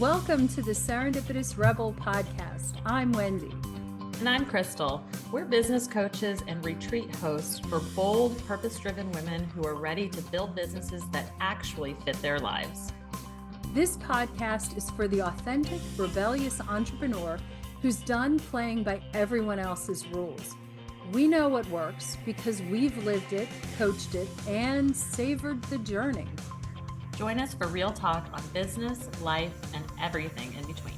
Welcome to the Serendipitous Rebel podcast. I'm Wendy. And I'm Krystal. We're business coaches and retreat hosts for bold, purpose-driven women who are ready to build businesses that actually fit their lives. This podcast is for the authentic, rebellious entrepreneur who's done playing by everyone else's rules. We know what works because we've lived it, coached it, and savored the journey. Join us for real talk on business, life, and everything in between.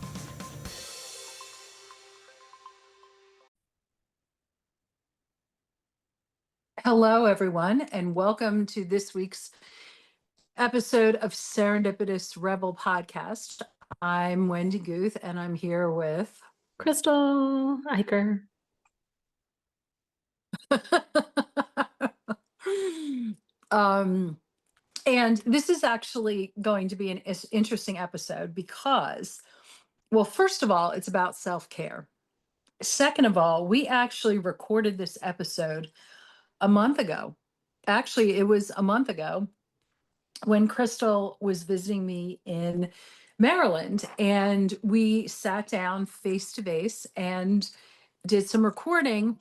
Hello, everyone, and welcome to this week's episode of Serendipitous Rebel podcast. I'm Wendy Guth, and I'm here with Krystal Eicher. And this is actually going to be an interesting episode because, well, first of all, it's about self-care. Second of all, we actually recorded this episode a month ago. Actually, it was a month ago when Krystal was visiting me in Maryland, and we sat down face to face and did some recording,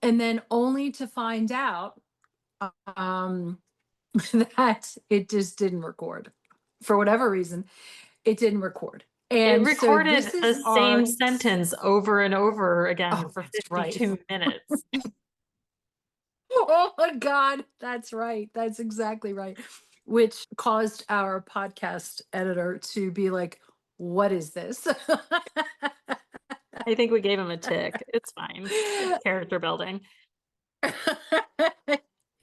and then only to find out that it just didn't record. For whatever reason, it didn't record. And it recorded so the same sentence over and over again for 52 minutes. Oh my God, that's right. That's exactly right. Which caused our podcast editor to be like, what is this? I think we gave him a tick. It's fine. It's character building.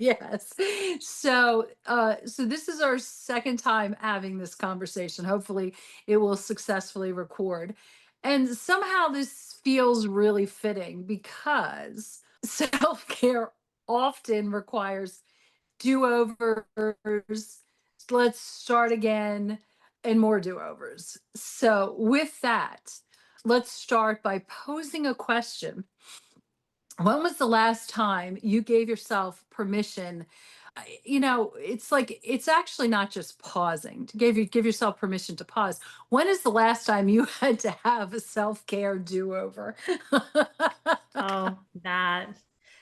Yes. So this is our second time having this conversation. Hopefully it will successfully record. And somehow this feels really fitting because self-care often requires do-overs, let's start again, and more do-overs. So with that, let's start by posing a question. When was the last time you gave yourself permission? It's like, it's actually not just pausing to give yourself permission to pause. When is the last time you had to have a self-care do-over? Oh, that,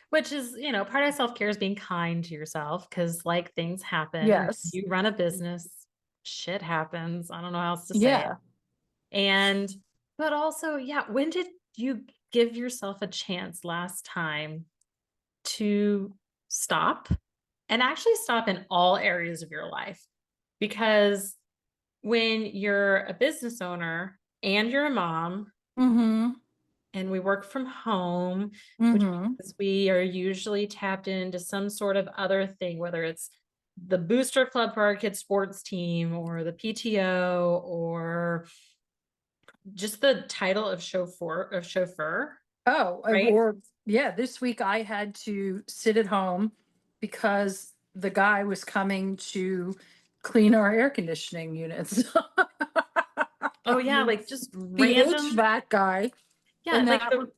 which is, part of self-care is being kind to yourself because like things happen. Yes. You run a business, shit happens. I don't know how else to say Yeah. it. But also, when did you give yourself a chance last time to stop and actually stop in all areas of your life? Because when you're a business owner and you're a mom, and we work from home, which means we are usually tapped into some sort of other thing, whether it's the booster club for our kids' sports team or the PTO or just the title of chauffeur. Oh, right? or yeah, this week I had to sit at home because the guy was coming to clean our air conditioning units. Oh yeah, like just The random HVAC guy. Yeah, And like the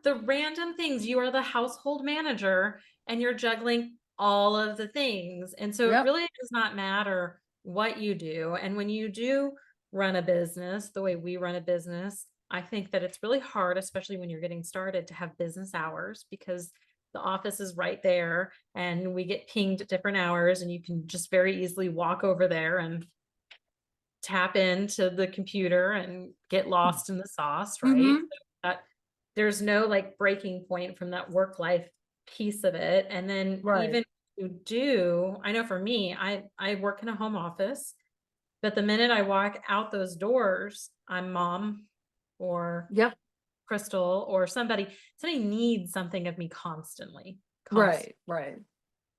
the random things. You are the household manager and you're juggling all of the things. And so it really does not matter what you do. And when you do run a business the way we run a business, I think that it's really hard, especially when you're getting started, to have business hours because the office is right there and we get pinged at different hours and you can just very easily walk over there and tap into the computer and get lost in the sauce, right? So that there's no like breaking point from that work life piece of it. And then even if you do, I know for me, I work in a home office, but the minute I walk out those doors, I'm mom or Krystal or somebody needs something of me constantly. Right.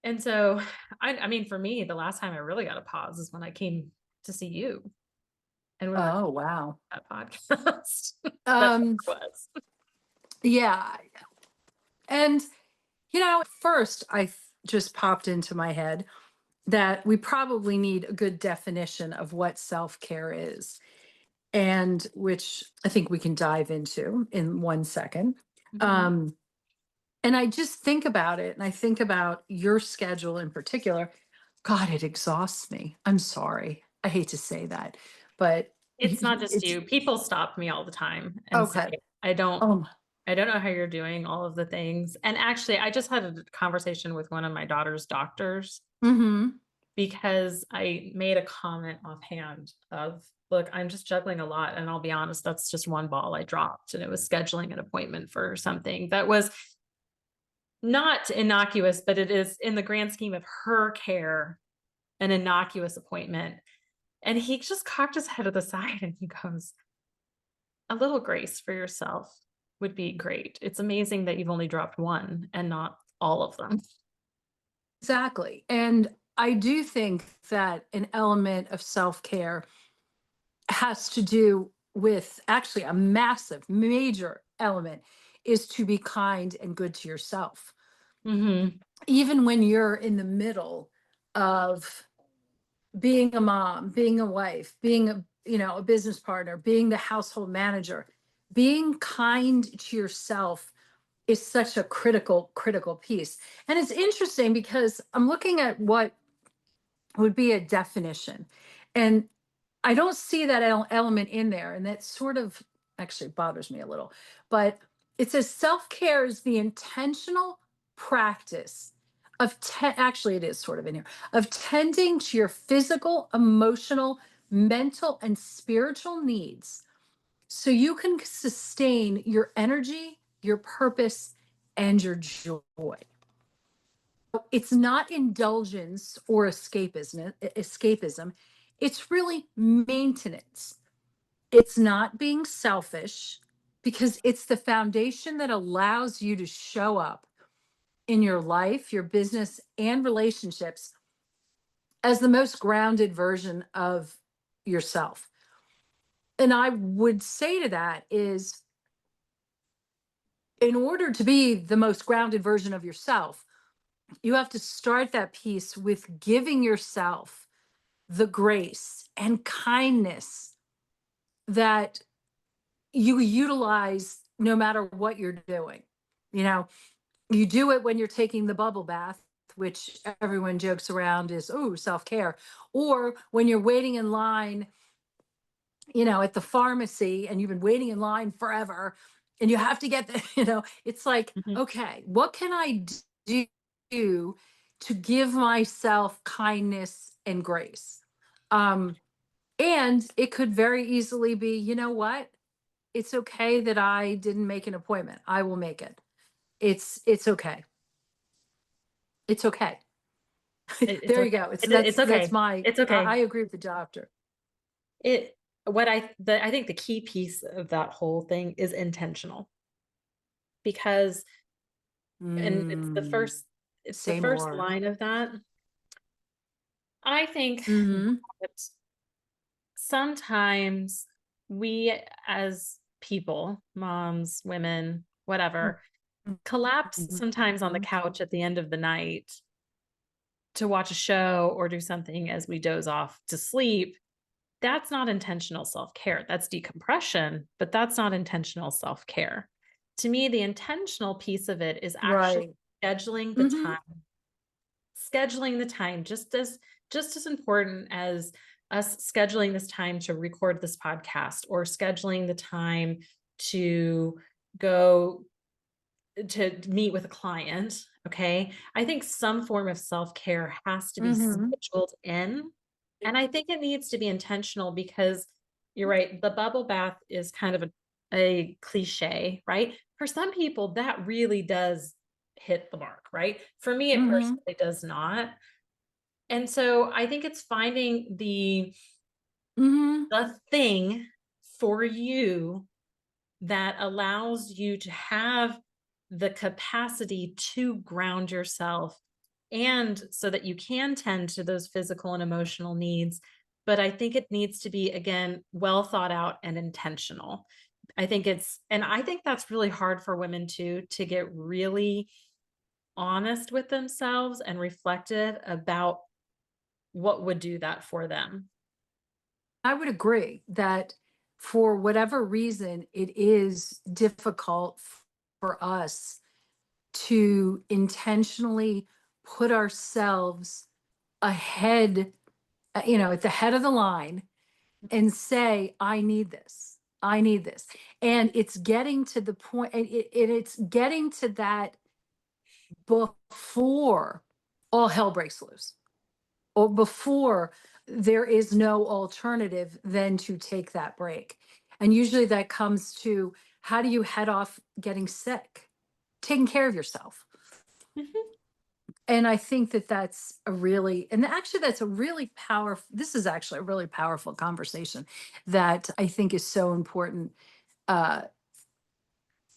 And so, I mean, for me, the last time I really got a pause is when I came to see you. And we Oh, wow. That podcast. Was. Yeah. And, first I just popped into my head that we probably need a good definition of what self-care is, and which I think we can dive into in 1 second. And I just think about it, and I think about your schedule in particular. God, it exhausts me. I'm sorry. I hate to say that, but It's not just it's you. People stop me all the time and say, okay. I don't Oh, I don't know how you're doing all of the things. And actually, I just had a conversation with one of my daughter's doctors mm-hmm. because I made a comment offhand of, look, I'm just juggling a lot. And I'll be honest, that's just one ball I dropped. And it was scheduling an appointment for something that was not innocuous, but it is in the grand scheme of her care, an innocuous appointment. And he just cocked his head to the side and he goes, a little grace for yourself would be great. It's amazing that you've only dropped one and not all of them. Exactly. And I do think that an element of self-care has to do with actually a massive, major element is to be kind and good to yourself. Mhm. Even when you're in the middle of being a mom, being a wife, being a, a business partner, being the household manager, being kind to yourself is such a critical piece. And it's interesting because I'm looking at what would be a definition. And I don't see that element in there. And that sort of actually bothers me a little. But it says self care is the intentional practice of, actually, it is sort of in here, of tending to your physical, emotional, mental, and spiritual needs so you can sustain your energy, your purpose, and your joy. It's not indulgence or escapism. It's really maintenance. It's not being selfish because it's the foundation that allows you to show up in your life, your business, and relationships as the most grounded version of yourself. And I would say to that is, in order to be the most grounded version of yourself, you have to start that piece with giving yourself the grace and kindness that you utilize no matter what you're doing. You know, you do it when you're taking the bubble bath, which everyone jokes around is, oh, self care, or when you're waiting in line, at the pharmacy and you've been waiting in line forever and you have to get the, it's like, Mhm. okay, what can I do to give myself kindness and grace? Um, and it could very easily be, you know what? It's okay that I didn't make an appointment. I will make it. It's okay. It's okay. It's There you okay. go. It's That's okay. my It's I okay. agree with the doctor. It I think the key piece of that whole thing is intentional because and Mm, it's the say first more. line of that. I think Mm-hmm. that sometimes we as people, moms, women, whatever, collapse sometimes on the Mhm. couch at the end of the night to watch a show or do something as we doze off to sleep. That's not intentional self-care. That's decompression, but that's not intentional self-care. To me, the intentional piece of it is actually Right. scheduling the Mhm. time. Scheduling the time just as important as us scheduling this time to record this podcast or scheduling the time to go to meet with a client, okay? I think some form of self-care has to be Mhm. scheduled in, and I think it needs to be intentional because you're right, the bubble bath is kind of a cliche, right? For some people, that really does hit the mark, right? For me, it Mhm. personally does not. And so I think it's finding Mhm. the thing for you that allows you to have the capacity to ground yourself and so that you can tend to those physical and emotional needs. But I think it needs to be, again, well thought out and intentional. And I think that's really hard for women too, to get really honest with themselves and reflective about what would do that for them. I would agree that for whatever reason, it is difficult for us to intentionally put ourselves ahead, at the head of the line and say, I need this. I need this. And it's getting to the point, and it's getting to that before all hell breaks loose, or before there is no alternative than to take that break. And usually that comes to, how do you head off getting sick? Taking care of yourself. Mhm. And I think that that's a really, and actually that's a really powerful, this is actually a really powerful conversation that I think is so important. Uh,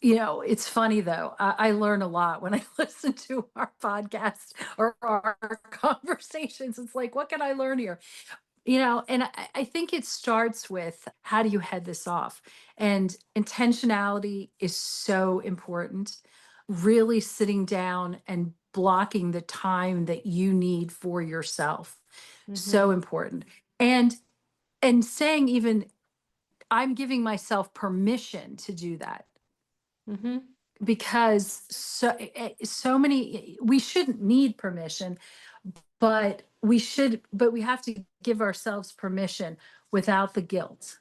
it's funny though. I learn a lot when I listen to our podcast or our conversations. It's like, what can I learn here? And I think it starts with, how do you head this off? And intentionality is so important. Really sitting down and blocking the time that you need for yourself. So Mhm. important. And saying, even, I'm giving myself permission to do that, Mhm. because so many, we shouldn't need permission, but we have to give ourselves permission without the guilt.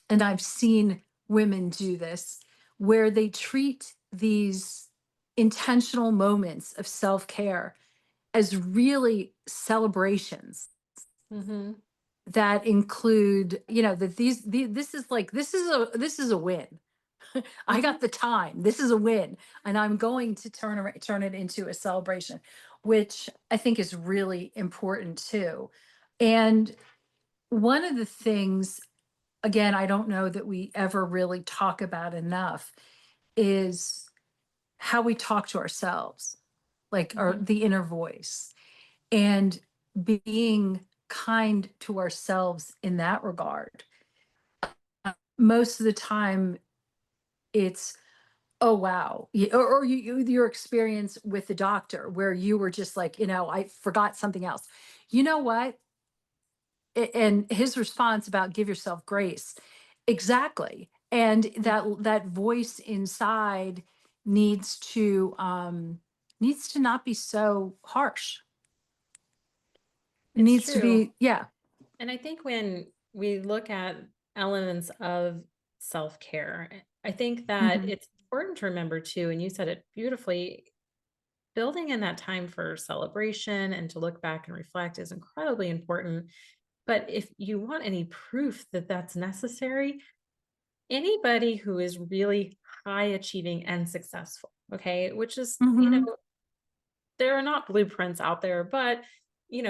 And I've seen women do this, where they treat these intentional moments of self-care as really celebrations Mhm. that include, that this is a win. I Mhm. got the time. This is a win, and I'm going to turn it into a celebration, which I think is really important too. And one of the things, again, I don't know that we ever really talk about enough, is how we talk to ourselves, like Mhm. the inner voice, and being kind to ourselves in that regard. Most of the time, it's, oh wow. Or your experience with the doctor, where you were just like, I forgot something else. You know what? And his response about, give yourself grace. Exactly. And Mhm. that voice inside needs to not be so harsh. It It's needs to true. be, yeah. And I think when we look at elements of self-care, I think that Hmm. it's important to remember too, and you said it beautifully, building in that time for celebration and to look back and reflect is incredibly important. But if you want any proof that that's necessary, anybody who is really high achieving and successful, okay, which is, Hmm. there are not blueprints out there, but,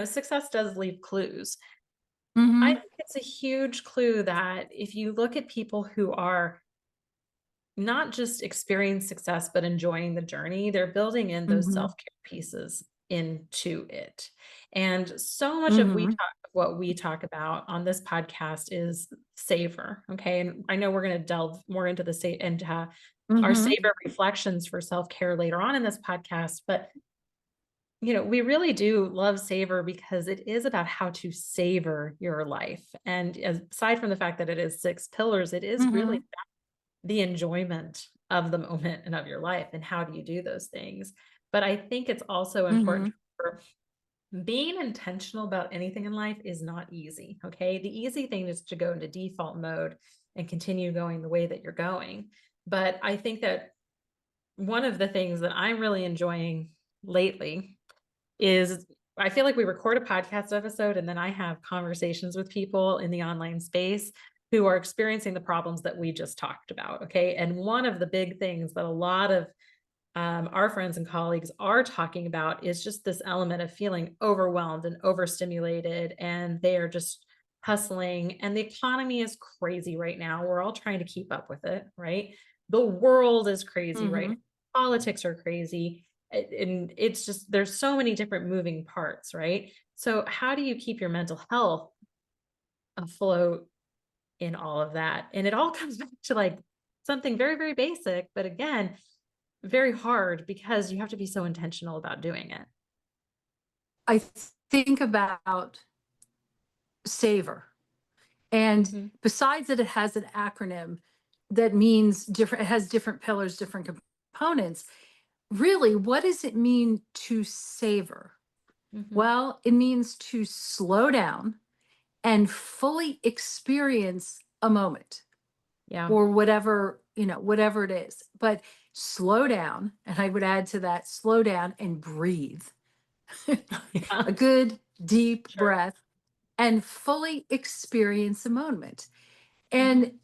success does leave clues. I Hmm. think it's a huge clue that if you look at people who are not just experiencing success, but enjoying the journey, they're building in those Hmm. self-care pieces into it. And so much of Hmm. what we talk about on this podcast is savor. Okay. And I know we're going to delve more into the state and our Hmm. savor reflections for self-care later on in this podcast. But we really do love savor because it is about how to savor your life. And aside from the fact that it is 6 pillars, it is really Hmm. the enjoyment of the moment and of your life. And how do you do those things? But I think it's also important Hmm. to remember, being intentional about anything in life is not easy. Okay. The easy thing is to go into default mode and continue going the way that you're going. But I think that one of the things that I'm really enjoying lately is, I feel like we record a podcast episode and then I have conversations with people in the online space who are experiencing the problems that we just talked about. Okay. And one of the big things that a lot of our friends and colleagues are talking about is just this element of feeling overwhelmed and overstimulated, and they are just hustling. And the economy is crazy right now. We're all trying to keep up with it, right? The world is crazy right Hmm. now. Politics are crazy. And it's just, there's so many different moving parts, right? So, how do you keep your mental health afloat in all of that? And it all comes back to like something very, very basic, but again, very hard because you have to be so intentional about doing it. I think about savor. And Mhm. besides that, it has an acronym that means different, it has different pillars, different components. Really, what does it mean to savor? Mhm. Well, it means to slow down and fully experience a moment Yeah. or whatever, whatever it is. But slow down. And I would add to that, slow down and breathe. Yeah. A good deep Sure. breath and fully experience a moment. Mhm. And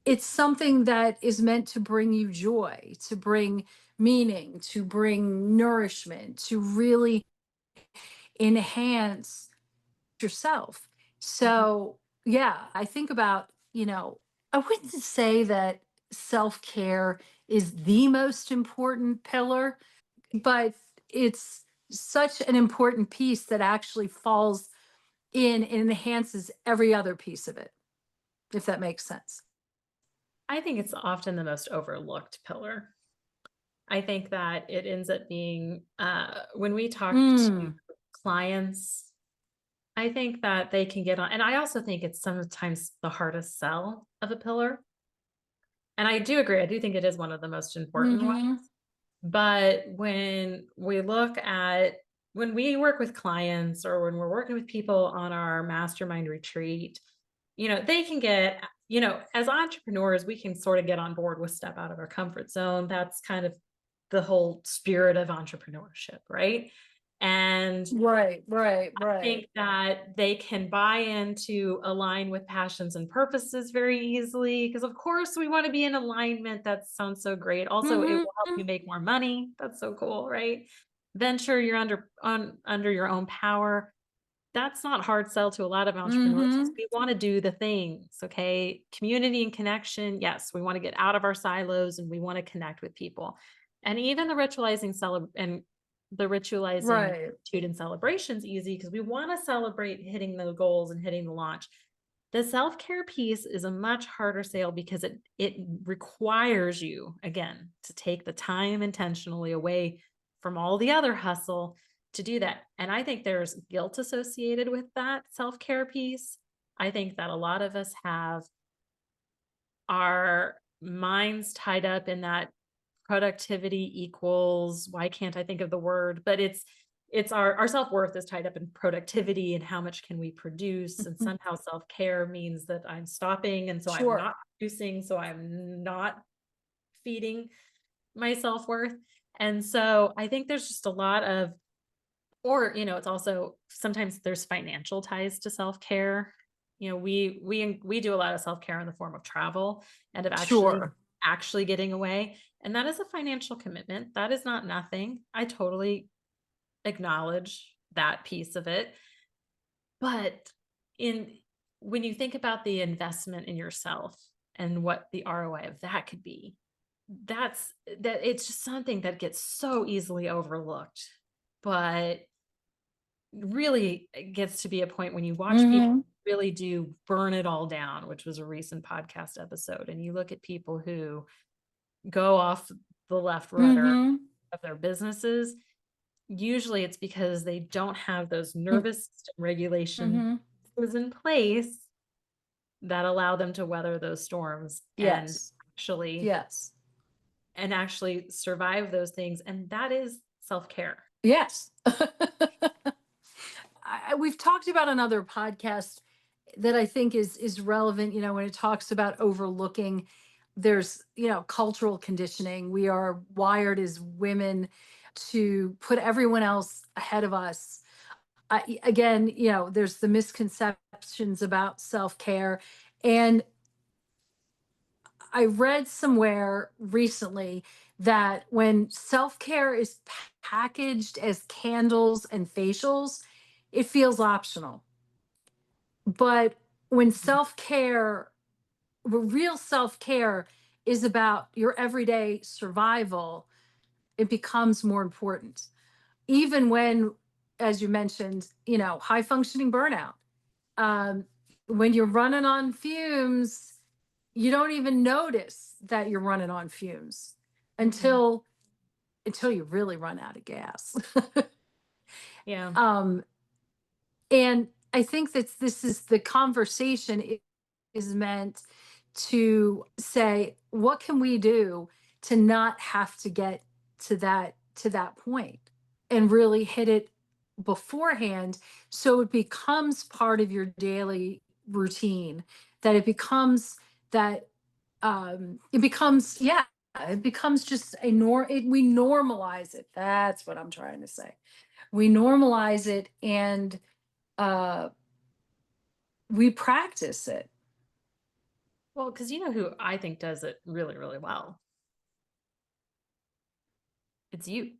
it's something that is meant to bring you joy, to bring meaning, to bring nourishment, to really enhance yourself. Mhm. So, yeah, I think about, I wouldn't say that self care is the most important pillar, but it's such an important piece that actually falls in and enhances every other piece of it, if that makes sense. I think it's often the most overlooked pillar. I think that it ends up being, when we talk to Mm, clients, I think that they can get on, and I also think it's sometimes the hardest sell of a pillar. And I do agree. I do think it is one of the most important ones. mm-hmm, But when we work with clients or when we're working with people on our mastermind retreat, they can get, as entrepreneurs, we can sort of get on board with step out of our comfort zone. That's kind of the whole spirit of entrepreneurship, right? And right, right, think right. that they can buy into align with passions and purposes very easily because of course we want to be in alignment. That sounds so great. Also, it will help Mm-hmm, you make more money. That's so cool, right? Venture, you're under your own power. That's not hard sell to a lot of entrepreneurs mm-hmm, 'cause we want to do the things, okay? Community and connection. Yes, we want to get out of our silos and we want to connect with people. And even the ritualizing right. gratitude and celebrations easy because we want to celebrate hitting the goals and hitting the launch. The self-care piece is a much harder sale because it requires you again to take the time intentionally away from all the other hustle to do that. And I think there's guilt associated with that self-care piece. I think that a lot of us have our minds tied up in that productivity equals, why can't I think of the word, but it's our self-worth is tied up in productivity and how much can we produce, and somehow self-care means that I'm stopping and so I'm Sure. not producing, so I'm not feeding my self-worth. And so I think there's just a lot of, or it's also sometimes there's financial ties to self-care. We do a lot of self-care in the form of travel and of actually Sure. actually getting away, and that is a financial commitment. That is not nothing. I totally acknowledge that piece of it. But in when you think about the investment in yourself and what the ROI of that could be, that it's just something that gets so easily overlooked. But really it gets to be a point when you watch people Mm-hmm, really do burn it all down, which was a recent podcast episode, and you look at people who go off the left rudder mm-hmm, of their businesses, usually it's because they don't have those nervous system regulation mm-hmm. systems in place that allow them to weather those storms and Yes. actually Yes. survive those things, and that is self-care. Yes. We've talked about another podcast that I think is relevant, when it talks about overlooking. There's, cultural conditioning. We are wired as women to put everyone else ahead of us. Again, there's the misconceptions about self-care. And I read somewhere recently that when self-care is packaged as candles and facials, it feels optional. But when Mhm. self-care, real self-care is about your everyday survival, it becomes more important. Even when, as you mentioned, high functioning burnout. Um, when you're running on fumes, you don't even notice that you're running on fumes Mhm. until you really run out of gas. Yeah. um, and I think that this is the conversation is meant to say, what can we do to not have to get to that point and really hit it beforehand, so it becomes part of your daily routine, that it becomes that it becomes, yeah, it becomes just we normalize it. That's what I'm trying to say. We normalize it, and uh we practice it. Well, because you know who I think does it really, really well? It's you.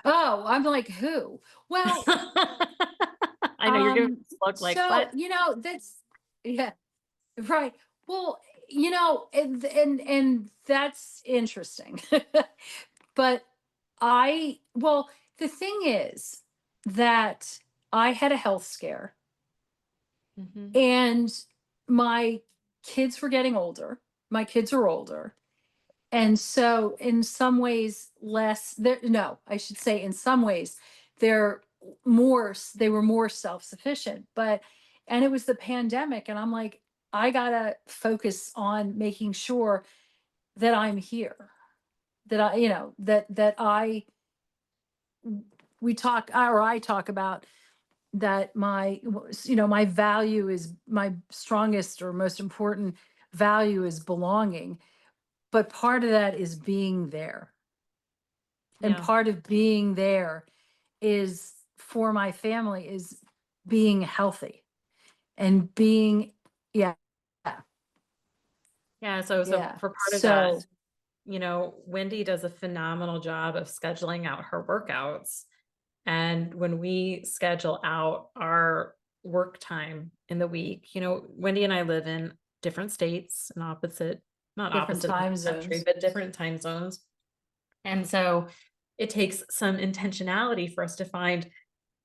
Oh, I'm like, who? Well, I know you're giving me this look like, so, what? that's, yeah, right. Well, and that's interesting. But well, the thing is that I had a health scare, Mhm. and my kids were getting older. My kids are older. And so in some ways less there, no, I should say in some ways they're they were more self-sufficient. But and it was the pandemic, and I'm like, I gotta focus on making sure that I'm here, that I, that I we talk, or I talk about, that my value is, my strongest or most important value is belonging. But part of that is being there. And Yeah. part of being there is, for my family, is being healthy and being, yeah, Yeah. So yeah. for part of that, So, Wendy does a phenomenal job of scheduling out her workouts. And when we schedule out our work time in the week, Wendy and I live in different states and not different opposite ends time of the country, zones. but different time zones. And so it takes some intentionality for us to find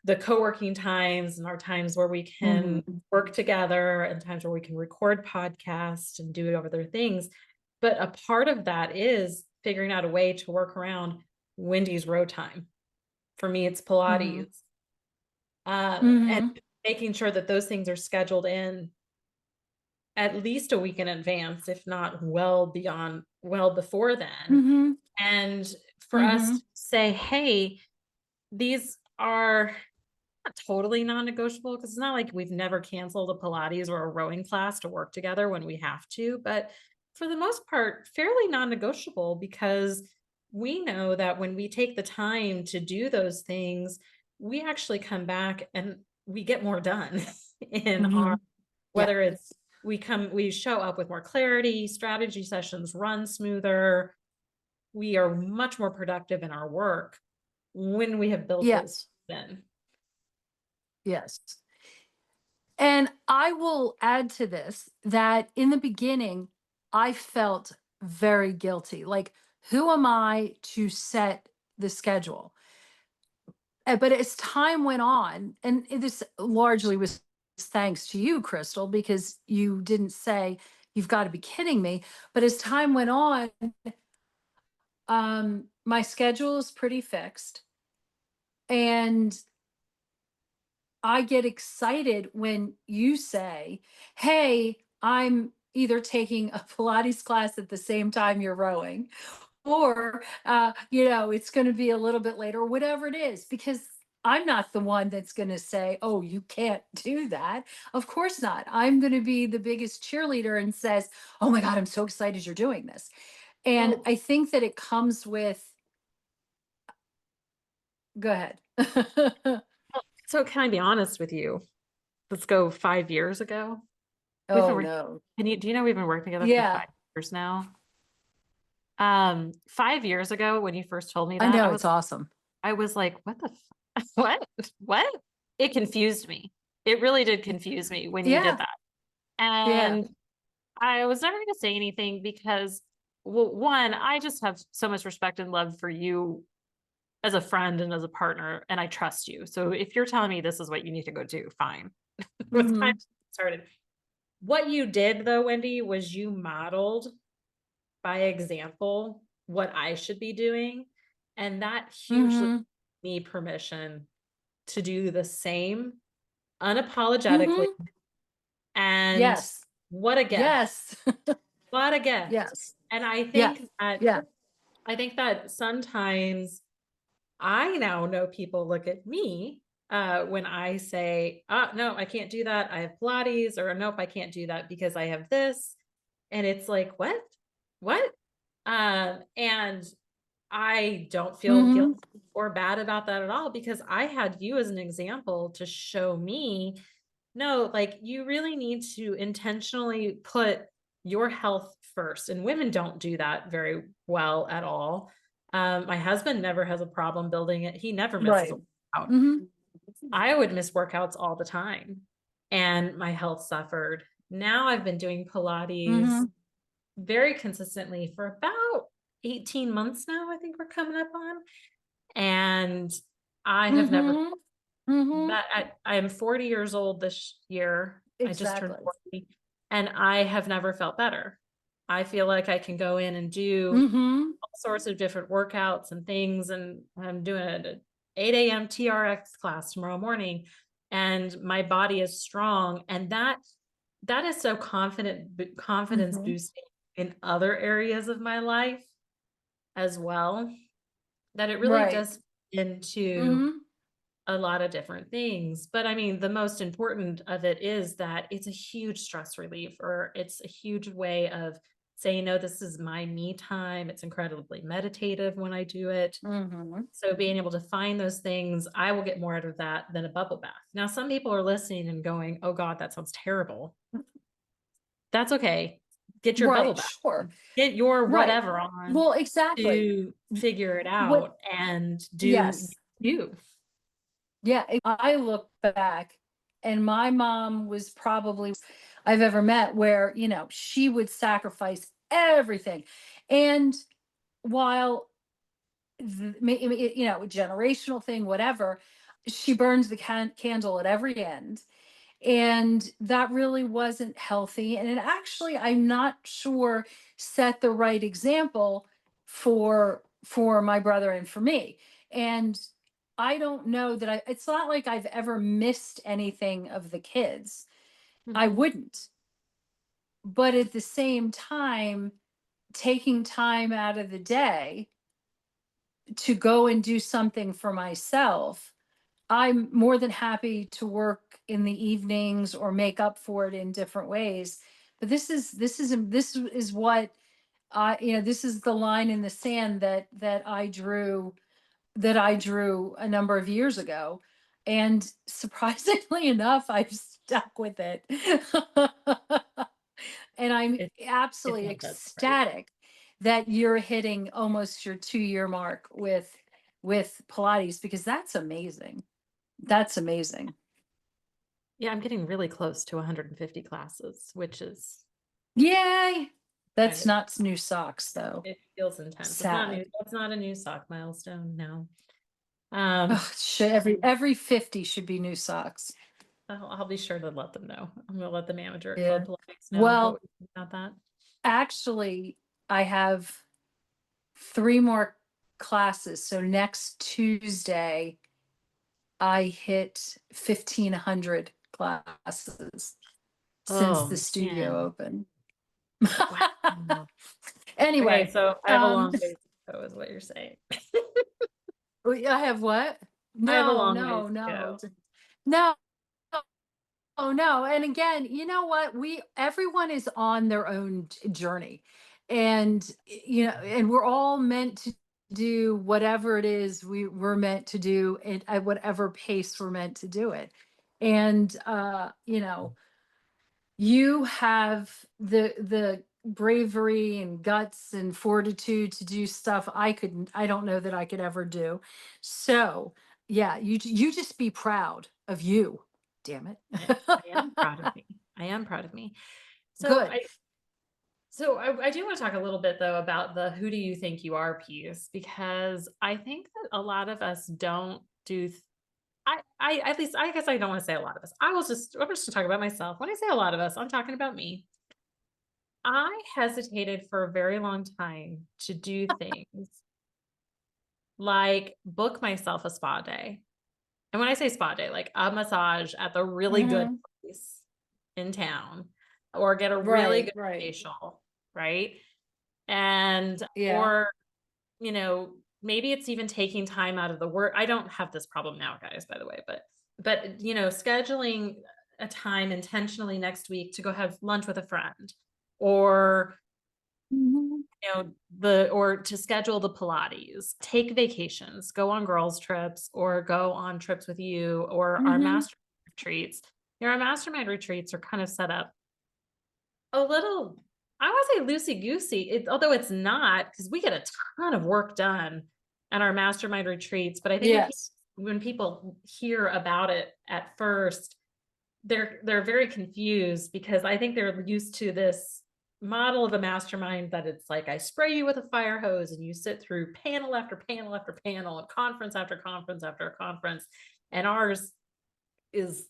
the co-working times and our times where we can Hmm. work together and times where we can record podcasts and do other things. But a part of that is figuring out a way to work around Wendy's row time. For me, it's Hmm. Pilates. And Hmm. making sure that those things are scheduled in at least a week in advance, if not well before then. Hmm. And for us Hmm. to say, hey, these are not totally non-negotiable, because it's not like we've never canceled a Pilates or a rowing class to work together when we have to, but for the most part, fairly non-negotiable, because we know that when we take the time to do those things, we actually come back and we get more done in Hmm. our, Yeah. whether it's we show up with more clarity, strategy sessions run smoother, we are much more productive in our work when we have built those Yes. in. Yes. And I will add to this that in the beginning, I felt very guilty. Like, who am I to set the schedule? But as time went on, and this largely was thanks to you, Krystal, because you didn't say, "You've got to be kidding me." But as time went on, my schedule is pretty fixed. And I get excited when you say, "Hey, I'm either taking a Pilates class at the same time you're rowing, or it's going to be a little bit later, whatever it is," because I'm not the one that's going to say, "Oh, you can't do that." Of course not. I'm going to be the biggest cheerleader and says, "Oh my God, I'm so excited you're doing this." And Well, I think that it comes with, go ahead. so can I be honest with you? Let's go 5 years ago. We've been Oh working. no. Do you know we've been working together for Yeah, 5 years now? 5 years ago, when you first told me I that, know, it's awesome. I was like, what the what? What? It confused me. It really did confuse me when you did Yeah, that. yeah. And I was never going to say anything because, well, one, I just have so much respect and love for you as a friend and as a partner, and I trust you. So if you're telling me this is what you need to go do, fine. Was kind Hmm. of started. What you did though, Wendy, was you modeled by example what I should be doing. And that hugely Hmm. gave me permission to do the same unapologetically. Hmm. And Yes. what a gift. Yes. What a gift. Yes. And I Yeah. think that Yeah. I think that sometimes I now know people look at me when I say, no, I can't do that. I have Pilates, or nope, I can't do that because I have this. And it's like, what? What? And I don't feel Mm-hmm. guilty or bad about that at all, because I had you as an example to show me, no, like you really need to intentionally put your health first. And women don't do that very well at all. My husband never has a problem building it. He never misses a Right. workout. Mm-hmm. I would miss workouts all the time and my health suffered. Now I've been doing Pilates Mm-hmm. very consistently for about 18 months now, I think we're coming up on. And I have never Mm-hmm. Mm-hmm. that I am 40 years old this year. I just turned Exactly. 40, and I have never felt better. I feel like I can go in and do Mm-hmm. all sorts of different workouts and things. And I'm doing an 8 a.m. TRX class tomorrow morning, and my body is strong. And that is so confidence Mm-hmm. boosting in other areas of my life as well, that it really Right. does into Mm-hmm. a lot of different things. But I mean, the most important of it is that it's a huge stress relief, or it's a huge way of saying, no, this is my me time. It's incredibly meditative when I do it. Mm-hmm. So being able to find those things, I will get more out of that than a bubble bath. Now, some people are listening and going, oh God, that sounds terrible. That's okay. Get your bubble Right. bath, Sure. get your Right. whatever on Well, exactly. to figure it What? out and do Yes. you. Yeah. I look back, and my mom was probably I've ever met where, she would sacrifice everything. And while a generational thing, whatever, she burns the candle at every end. And that really wasn't healthy. And it actually, I'm not sure, set the right example for my brother and for me. And I don't know that it's not like I've ever missed anything of the kids. I Mhm. wouldn't. But at the same time, taking time out of the day to go and do something for myself, I'm more than happy to work in the evenings or make up for it in different ways. But this is what this is the line in the sand that I drew a number of years ago. And surprisingly enough, I've stuck with it. And I'm It's absolutely not that surprising. ecstatic that you're hitting almost your 2-year mark with Pilates, because that's amazing. That's amazing. Yeah, I'm getting really close to 150 classes, which is Yay. kind That's of, not new socks though. it feels intense. It's not new. Sad. It's not a new sock milestone. No. Ugh, every 50 should be new socks. I'll be sure to let them know. I'm going to let the manager at Yeah. Club Pilates know what Well, we think about that. actually, I have 3 more classes. So next Tuesday, I hit 1,500 classes since the Oh, studio man. opened. Wow. Okay, Anyway, so I have a um, long ways to go, is what you're saying. I have what? I have a No, long ways no, to no, go. no. Oh no. And again, you know what? Everyone is on their own journey. And and we're all meant to do whatever it is we're meant to do, and at whatever pace we're meant to do it. And you have the bravery and guts and fortitude to do stuff I don't know that I could ever do. So yeah, you just be proud of you, damn I, it. I am proud of me. I am proud of me. So Good. I I do want to talk a little bit though about the who do you think you are piece, because I think that a lot of us don't do I at least I guess I don't want to say a lot of us. I'm just gonna talk about myself. When I say a lot of us, I'm talking about me. I hesitated for a very long time to do things like book myself a spa day. And when I say spa day, like a massage at the really good Hmm. place in town, or get a really Right, good right. facial, right? And Yeah. or, you know, maybe it's even taking time out of the work. I don't have this problem now, guys, by the way, but scheduling a time intentionally next week to go have lunch with a friend, or Mhm. or to schedule the Pilates, take vacations, go on girls trips, or go on trips with you, or our Mhm. mastermind retreats. Our mastermind retreats are kind of set up a little, I want to say loosey goosey, although it's not, because we get a ton of work done at our mastermind retreats. But I think Yes. when people hear about it at first, they're very confused, because I think they're used to this model of a mastermind that it's like I spray you with a fire hose and you sit through panel after panel after panel and conference after conference after conference. And ours is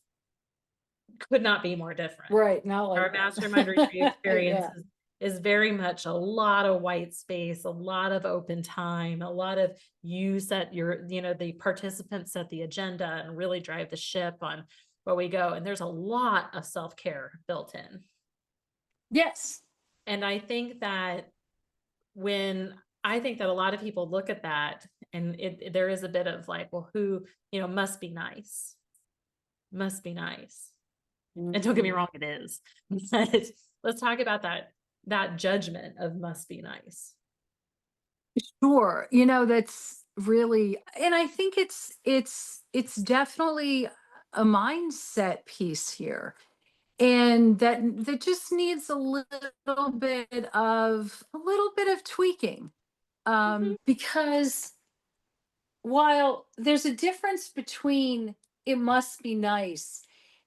could not be more different. Right. Not like Our mastermind retreat that. experience Yeah. is very much a lot of white space, a lot of open time, a lot of you set the participants set the agenda and really drive the ship on where we go. And there's a lot of self-care built in. Yes. And I think that a lot of people look at that, and there is a bit of like, well, who, must be nice, must be nice. And don't get me Mhm. wrong, it is. But let's talk about that judgment of must be nice. Sure. That's really, and I think it's definitely a mindset piece here. And that just needs a little bit of tweaking. Mhm, Because while there's a difference between it must be nice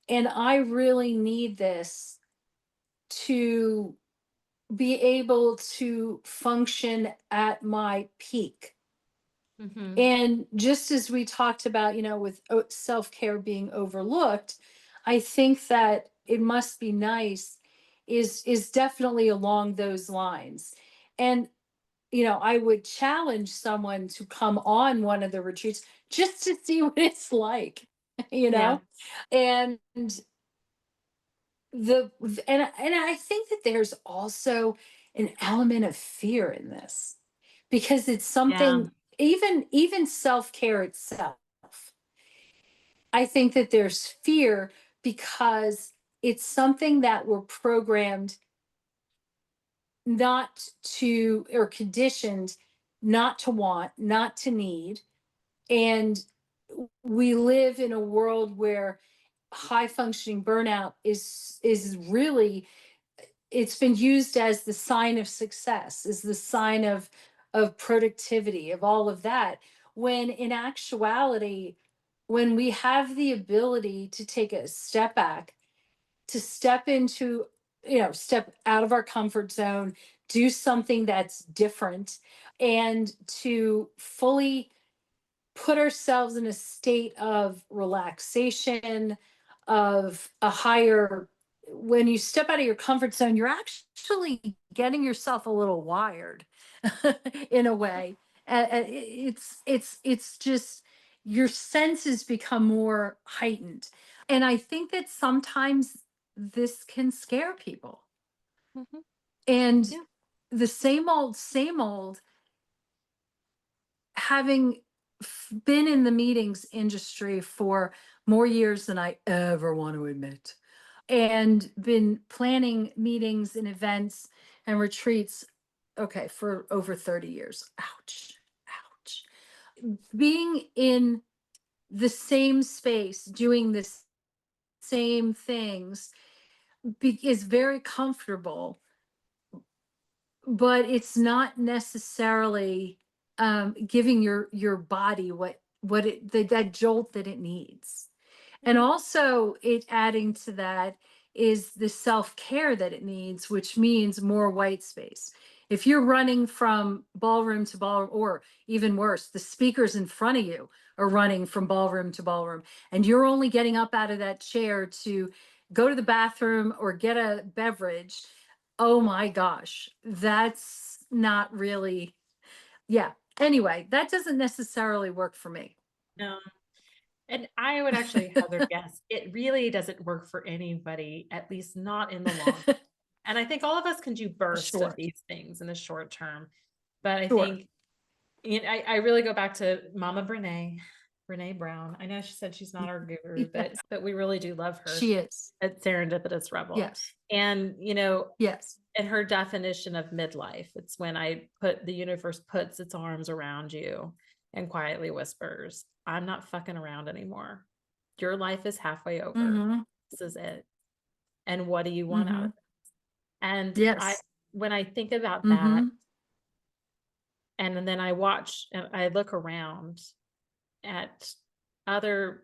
and I really need this to be able to function at my peak. mhm. And just as we talked about, with self care being overlooked, I think that it must be nice is definitely along those lines. And I would challenge someone to come on one of the retreats just to see what it's like, you Yeah, know? And and I think that there's also an element of fear in this, because it's yeah. something, even self-care itself. I think that there's fear because it's something that we're programmed not to, or conditioned not to want, not to need. And we live in a world where high functioning burnout is really, it's been used as the sign of success, is the sign of productivity, of all of that, when in actuality, when we have the ability to take a step back, to step into, step out of our comfort zone, do something that's different, and to fully put ourselves in a state of relaxation, of a higher, when you step out of your comfort zone, you're actually getting yourself a little wired in a way. It's just your senses become more heightened. And I think that sometimes this can scare people. Mhm. And Yeah. the same old, having been in the meetings industry for more years than I ever want to admit, and been planning meetings and events and retreats, okay, for over 30 years. Ouch, ouch. Being in the same space, doing the same things, is very comfortable, but it's not necessarily giving your body that jolt that it needs. And Mhm. also, it adding to that is the self-care that it needs, which means more white space. If you're running from ballroom to ballroom, or even worse, the speakers in front of you are running from ballroom to ballroom, and you're only getting up out of that chair to go to the bathroom or get a beverage, oh my gosh, that's not really, yeah. Anyway, that doesn't necessarily work for me. No. And I would actually hazard a guess, it really doesn't work for anybody, at least not in the long. And I think all of us can do bursts of Sure, these things in the short term. But I sure. think I really go back to Mama Brene Brown. I know she said she's not our guru, Yes, but we really do love her she is. at Serendipitous Rebel. Yes. And, Yes. and her definition of midlife, it's when the universe puts its arms around you and quietly whispers, I'm not fucking around anymore. Your life is halfway over. Mm-hmm. This is it. And what do you want out Mm-hmm. of it? And Yes. when I think about that, Mm-hmm. and then I look around at other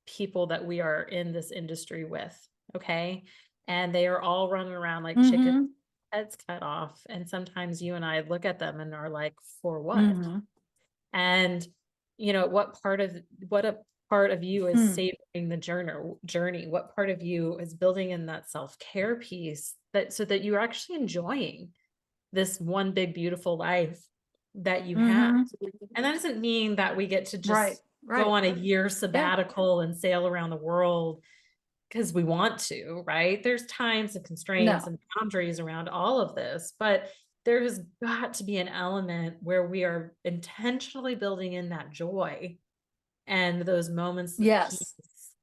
people that we are in this industry with, okay? And they are all running around like chickens, Mm-hmm. heads cut off. And sometimes you and I look at them and are like, for what? Mm-hmm. And what a part of you is Hmm. savoring the journey? What part of you is building in that self-care piece so that you're actually enjoying this one big beautiful life that you have? Mm-hmm. And that doesn't mean that we get to Right. just go Right. on a year Yeah. sabbatical and sail around the world because we want to, right? There's times and constraints No. and boundaries around all of this, but there has got to be an element where we are intentionally building in that joy and those moments of peace Yes.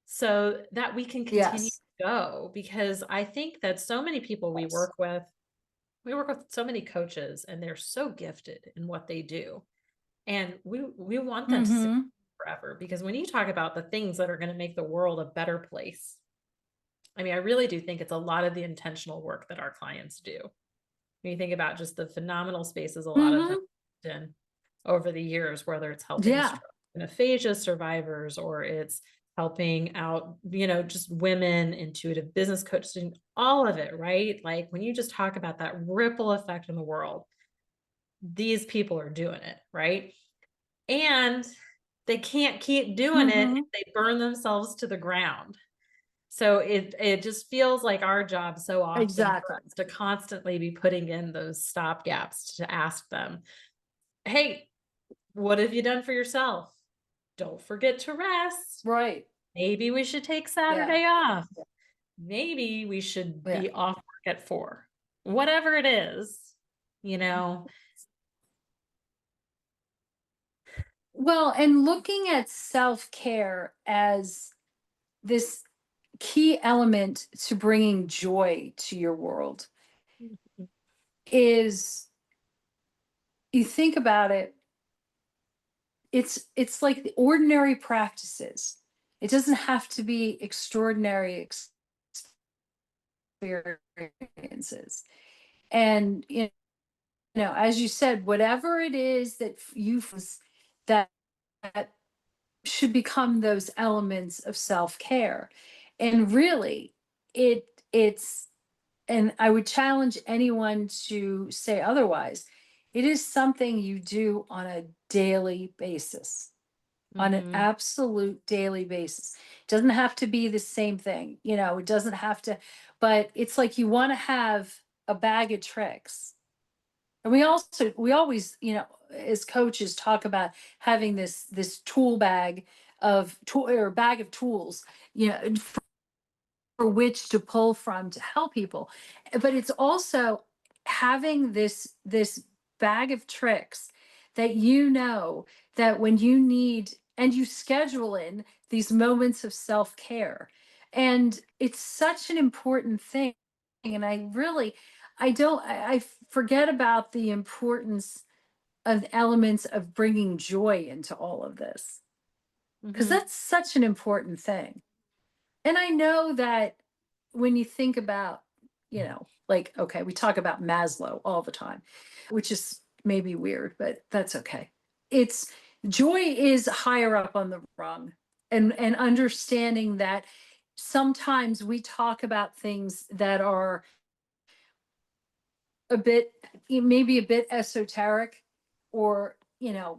so that we can continue Yes. to go. Because I think that so many people Yes. we work with so many coaches, and they're so gifted in what they do. And we want them to succeed Mm-hmm. forever, because when you talk about the things that are going to make the world a better place, I mean, I really do think it's a lot of the intentional work that our clients do. When you think about just the phenomenal spaces a lot of them Mm-hmm. have been over the years, whether it's helping Yeah. stroke and aphasia survivors, or it's helping out, just women, intuitive business coaching, all of it, right? Like when you just talk about that ripple effect in the world, these people are doing it, right? And they can't keep doing it Mm-hmm. if they burn themselves to the ground. So it just feels like our job so often for Exactly. us to constantly be putting in those stop gaps to ask them, hey, what have you done for yourself? Don't forget to rest. Right. Maybe we should take Yeah. Saturday off. Maybe we should Yeah. be off work at 4. Whatever it is, you know. Well, and looking at self-care as this key element to bringing joy to your world Mhm. is, you think about it, it's like the ordinary practices. It doesn't have to be extraordinary experiences. And as you said, whatever it is that that that should become those elements of self-care. And really, it's and I would challenge anyone to say otherwise. It is something you do on a daily basis, on an Mhm. absolute daily basis. It doesn't have to be the same thing, it doesn't have to, but it's like you want to have a bag of tricks. And we always, as coaches talk about having this tool bag of tool or bag of tools, for which to pull from to help people. But it's also having this bag of tricks that that when you need, and you schedule in these moments of self-care. And it's such an important thing. And I don't I forget about the importance of elements of bringing joy into all of this, because Mhm. that's such an important thing. And I know that when you think about, like, okay, we talk about Maslow all the time, which is maybe weird, but that's okay. It's Joy is higher up on the rung, and understanding that sometimes we talk about things that are maybe a bit esoteric, or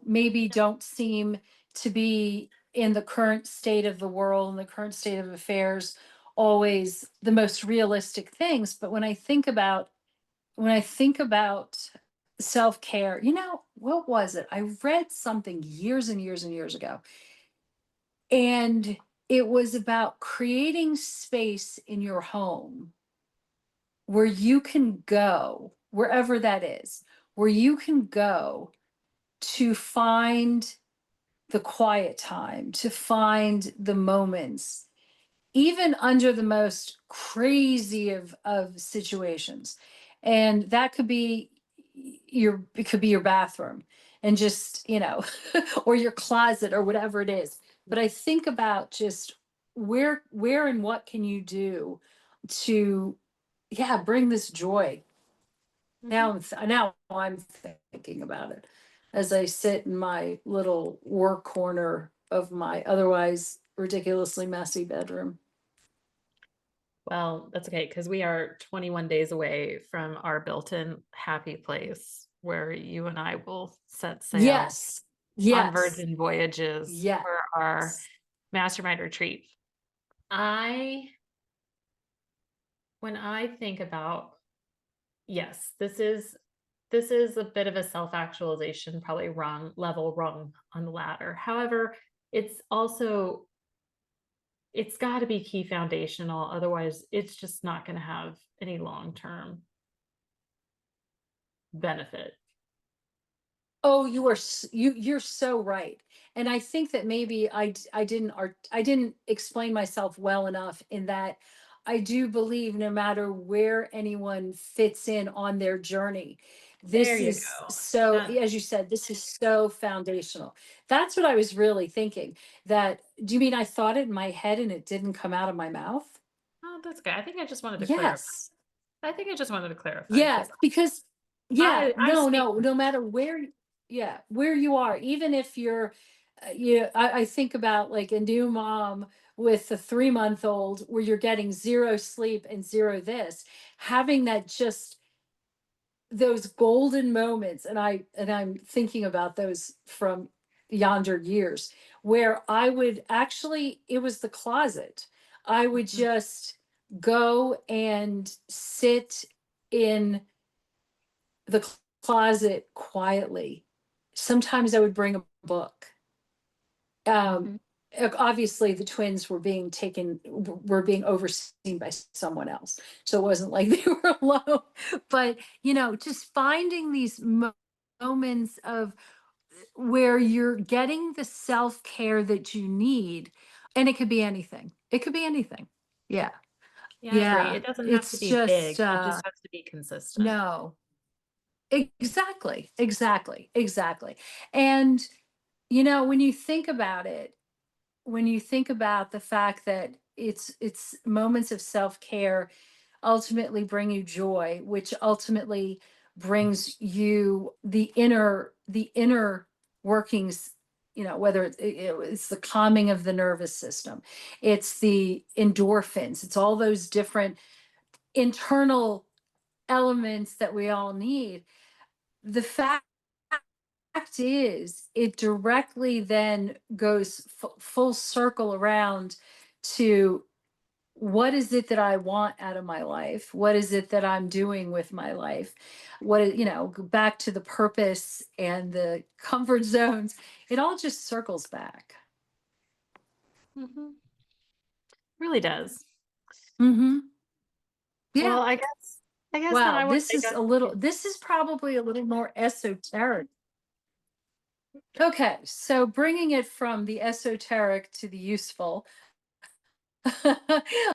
maybe don't seem to be in the current state of the world and the current state of affairs always the most realistic things. But when I think about self-care, what was it? I read something years and years and years ago, and it was about creating space in your home where you can go, wherever that is, where you can go to find the quiet time, to find the moments, even under the most crazy of situations. And that could be it could be your bathroom, and just, or your closet, or whatever it is. But I think about just where and what can you do to, yeah, bring this joy. Mhm. Now I'm thinking about it as I sit in my little work corner of my otherwise ridiculously messy bedroom. Well, that's okay because we are 21 days away from our built-in happy place where you and I will set sail Yes. on Yes. virgin voyages Yes. for our mastermind retreat. I When I think about, yes, this is a bit of a self-actualization, probably rung on the ladder. However, it's also it's got to be key foundational, otherwise it's just not going to have any long-term benefit. Oh, you're so right. And I think that maybe I didn't explain myself well enough, in that I do believe no matter where anyone fits in on their journey, There this you is go. so, That as you said, this is so foundational. That's what I was really thinking. That, do you mean I thought it in my head and it didn't come out of my mouth? Oh, that's good. I think I just wanted to clarify. Yes. I think I just wanted to clarify Yeah, because because yeah, I no, speak no, no matter yeah, where you are, even if you're, I think about like a new mom with a 3 month old, where you're getting zero sleep and zero this, having that, just those golden moments. And I'm thinking about those from yonder years, where I would actually, it was the closet. I would Mhm, just go and sit in the closet quietly. Sometimes I would bring a book. Um, mhm. Obviously, the twins were being overseen by someone else, so it wasn't like they were alone. But just finding these moments of where you're getting the self care that you need, and it could be anything. It could be anything. Yeah, Yeah, I agree. yeah. It doesn't have to It's be just big. It just has to be consistent. no. Exactly, exactly, exactly. And when you think about it, when you think about the fact that it's moments of self-care ultimately bring you joy, which ultimately brings you the inner workings, whether it's the calming of the nervous system, it's the endorphins, it's all those different internal elements that we all need. The fact is, it directly then goes full circle around to, what is it that I want out of my life? What is it that I'm doing with my life? Go back to the purpose and the comfort zones. It all just circles back. Mhm. Really does. Hmm. Yeah. Well, I guess then Wow. I want to take us to This is probably a little more esoteric. Okay. So bringing it from the esoteric to the useful.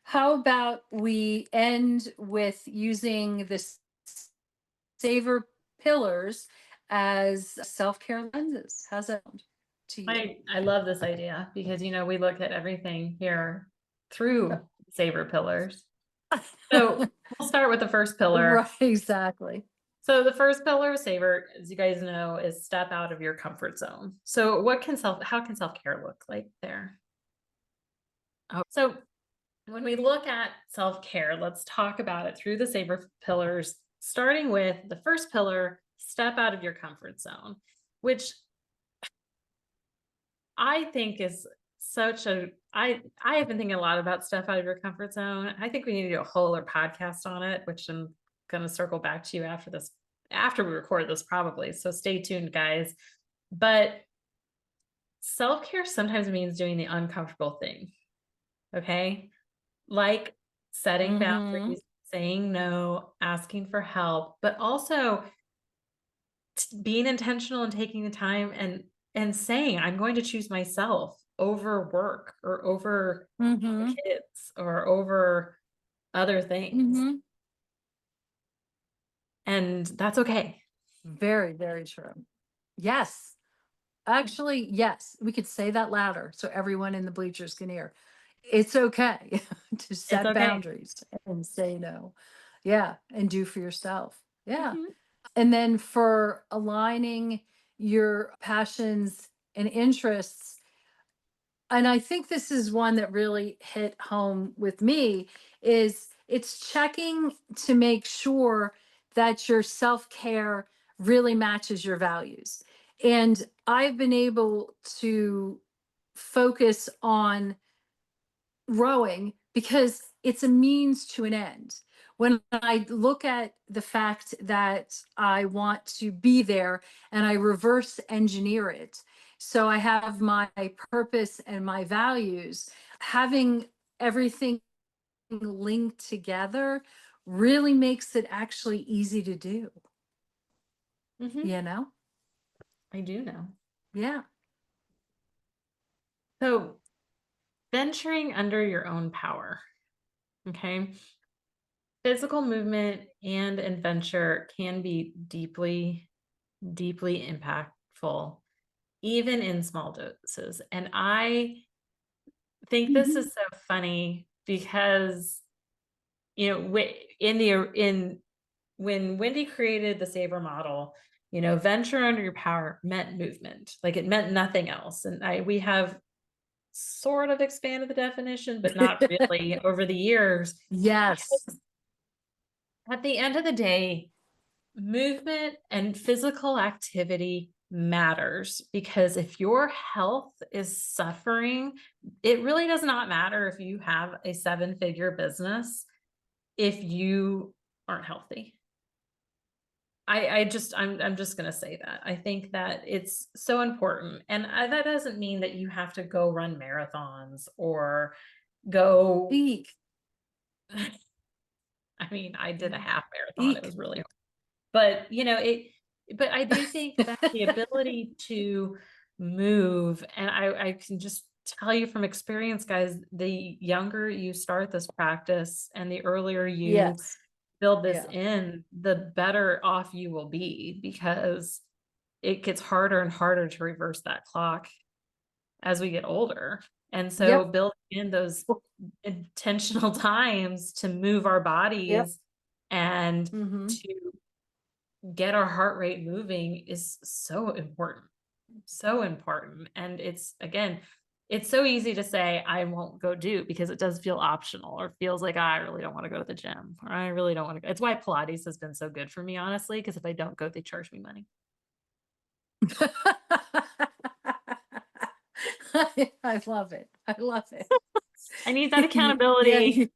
How about we end with using the savor pillars as self-care lenses? How's that sound to you? I love this idea because we look at everything here through SAVOUR pillars. So we'll start with the first pillar. Right, exactly. So the first pillar of SAVOUR, as you guys know, is step out of your comfort zone. So how can self-care look like there? Oh, so when we look at self-care, let's talk about it through the SAVOUR pillars, starting with the first pillar, step out of your comfort zone, which I think is such a I have been thinking a lot about stuff out of your comfort zone. I think we need to do a whole other podcast on it, which I'm gonna circle back to you after we record this probably. So stay tuned, guys. But self-care sometimes means doing the uncomfortable thing. Okay. Like setting Mm-hmm. boundaries, saying no, asking for help, but also being intentional and taking the time and saying, I'm going to choose myself over work or over the Mm-hmm. kids or over other things. Mm-hmm. And that's okay. Very, very true. Yes. Actually, yes, we could say that louder so everyone in the bleachers can hear. It's okay to It's set okay. boundaries and say no. Yeah, and do for yourself. Yeah. Mhm. And then for aligning your passions and interests, and I think this is one that really hit home with me, is it's checking to make sure that your self-care really matches your values. And I've been able to focus on rowing because it's a means to an end. When I look at the fact that I want to be there and I reverse engineer it, so I have my purpose and my values, having everything linked together really makes it actually easy to do, Mhm. you know? I do know. Yeah. So venturing under your own power. Okay. Physical movement and adventure can be deeply, deeply impactful, even in small doses. And I think this Mhm. is so funny because, in when Wendy created the SAVOUR model, venture under your power meant movement. Like it meant nothing else. And we have sort of expanded the definition, but not really over the years. Yes. Because at the end of the day, movement and physical activity matters because if your health is suffering, it really does not matter if you have a seven-figure business if you aren't healthy. I'm just gonna say that. I think that it's so important, and that doesn't mean that you have to go run marathons or go. Eek. I mean, I did a half marathon. It Eek. was really, but but I do think that the ability to move, and I can just tell you from experience, guys, the younger you start this practice and the earlier you Yes. build this Yeah. in, the better off you will be because it gets harder and harder to reverse that clock as we get older. And so Yep. building in those intentional times to move our Yep. bodies and Mhm. to get our heart rate moving is so important. So important. And it's, again, it's so easy to say I won't go do because it does feel optional or feels like I really don't want to go to the gym or I really don't want to go. It's why Pilates has been so good for me, honestly, because if I don't go, they charge me money. I love it. I love it. I need that Yeah. accountability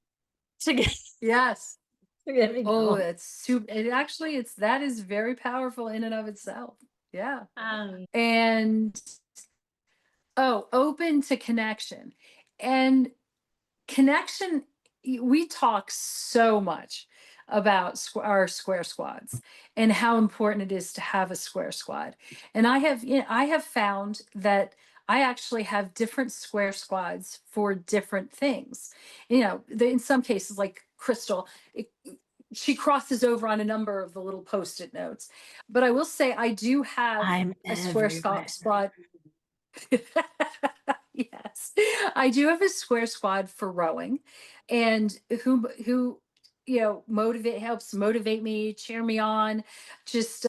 to get Yes. to get me Oh, going. that's super. It actually, it's that is very powerful in and of itself. Yeah. Um, And oh, open to connection. And connection, we talk so much about our square squads and how important it is to have a square squad. And I have found that I actually have different square squads for different things. In some cases, like Crystal, she crosses over on a number of the little post-it notes. But I will say I do have I'm a square everywhere. squad. Yes, I do have a square squad for rowing, and who motivate helps motivate me, cheer me on, just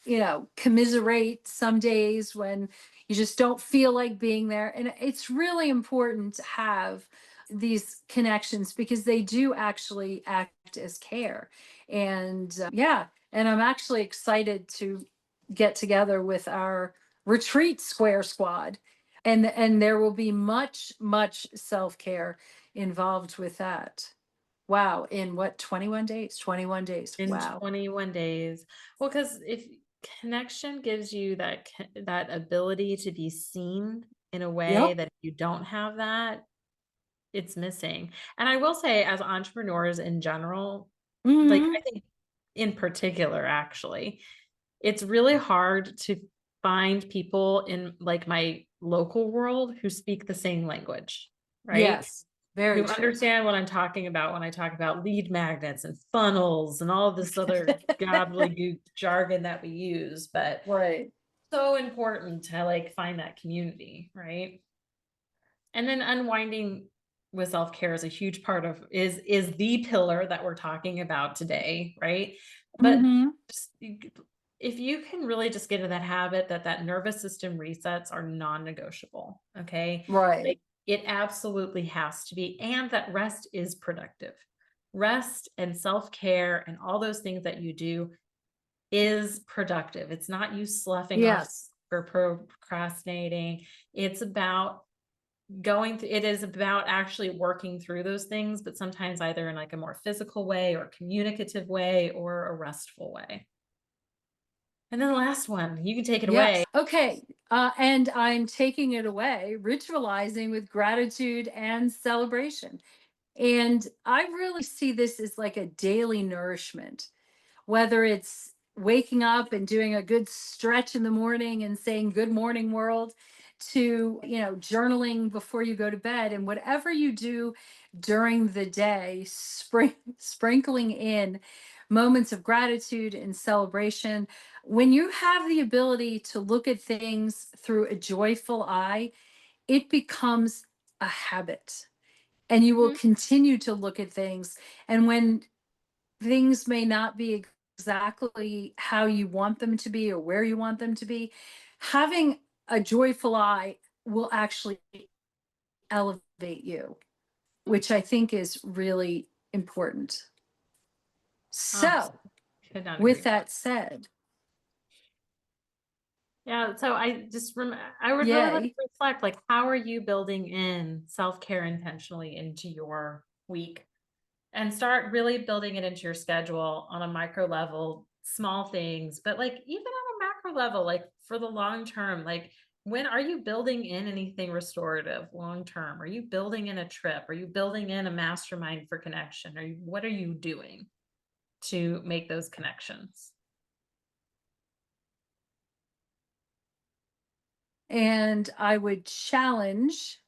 commiserate some days when you just don't feel like being there. And it's really important to have these connections because they do actually act as care. And yeah, and I'm actually excited to get together with our retreat square squad, and there will be much self-care involved with that. Wow, in what, 21 days? 21 days. In Wow. 21 days. Well, because if connection gives you that ability to be seen in a way Yep. that if you don't have that, it's missing. And I will say, as entrepreneurs in general, like Hmm. I think in particular, actually, it's really hard to find people in like my local world who speak the same language, right? Yes, very Who true. understand what I'm talking about when I talk about lead magnets and funnels and all this other gobbledygook jargon that we use. But Right. so important to like find that community, right? And then unwinding with self-care is a huge part of is the pillar that we're talking about today, right? But just, if you can really just get in that habit that nervous system resets are non-negotiable, okay? Right. Like, it absolutely has to be, and that rest is productive. Rest and self-care and all those things that you do is productive. It's not you sloughing off Yes. or procrastinating. It's about it is about actually working through those things, but sometimes either in like a more physical way or communicative way or a restful way. And then the last one, you can take it away. Yes. Okay. And I'm taking it away, ritualizing with gratitude and celebration. And I really see this as like a daily nourishment, whether it's waking up and doing a good stretch in the morning and saying good morning world, to journaling before you go to bed, and whatever you do during the day, sprinkling in moments of gratitude and celebration. When you have the ability to look at things through a joyful eye, it becomes a habit, and you will continue to look at things. And when things may not be exactly how you want them to be or where you want them to be, having a joyful eye will actually elevate you, which I think is really important. So, Could not agree with more. that said, Yeah, so I would really like to yay. reflect, like, how are you building in self-care intentionally into your week? And start really building it into your schedule on a micro level, small things, but like even on a macro level, like for the long term, like when are you building in anything restorative long term? Are you building in a trip? Are you building in a mastermind for connection? What are you doing to make those connections? And I would challenge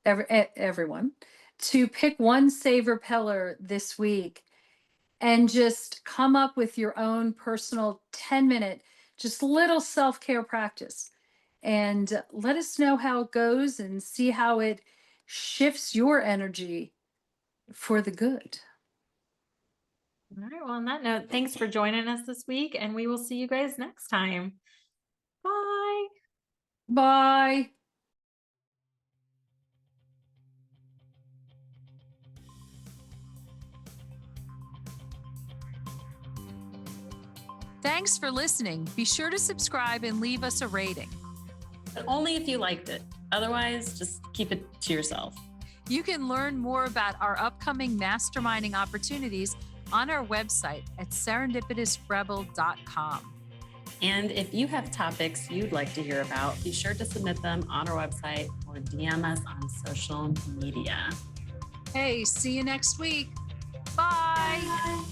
everyone to pick one savor pillar this week and just come up with your own personal 10-minute, just little self care practice. And let us know how it goes and see how it shifts your energy for the good. All right. Well, on that note, thanks for joining us this week, and we will see you guys next time. Bye. Bye. Thanks for listening. Be sure to subscribe and leave us a rating. But only if you liked it. Otherwise, just keep it to yourself. You can learn more about our upcoming masterminding opportunities on our website at serendipitousrebel.com. And if you have topics you'd like to hear about, be sure to submit them on our website or DM us on social media. Hey, see you next week. Bye. Bye.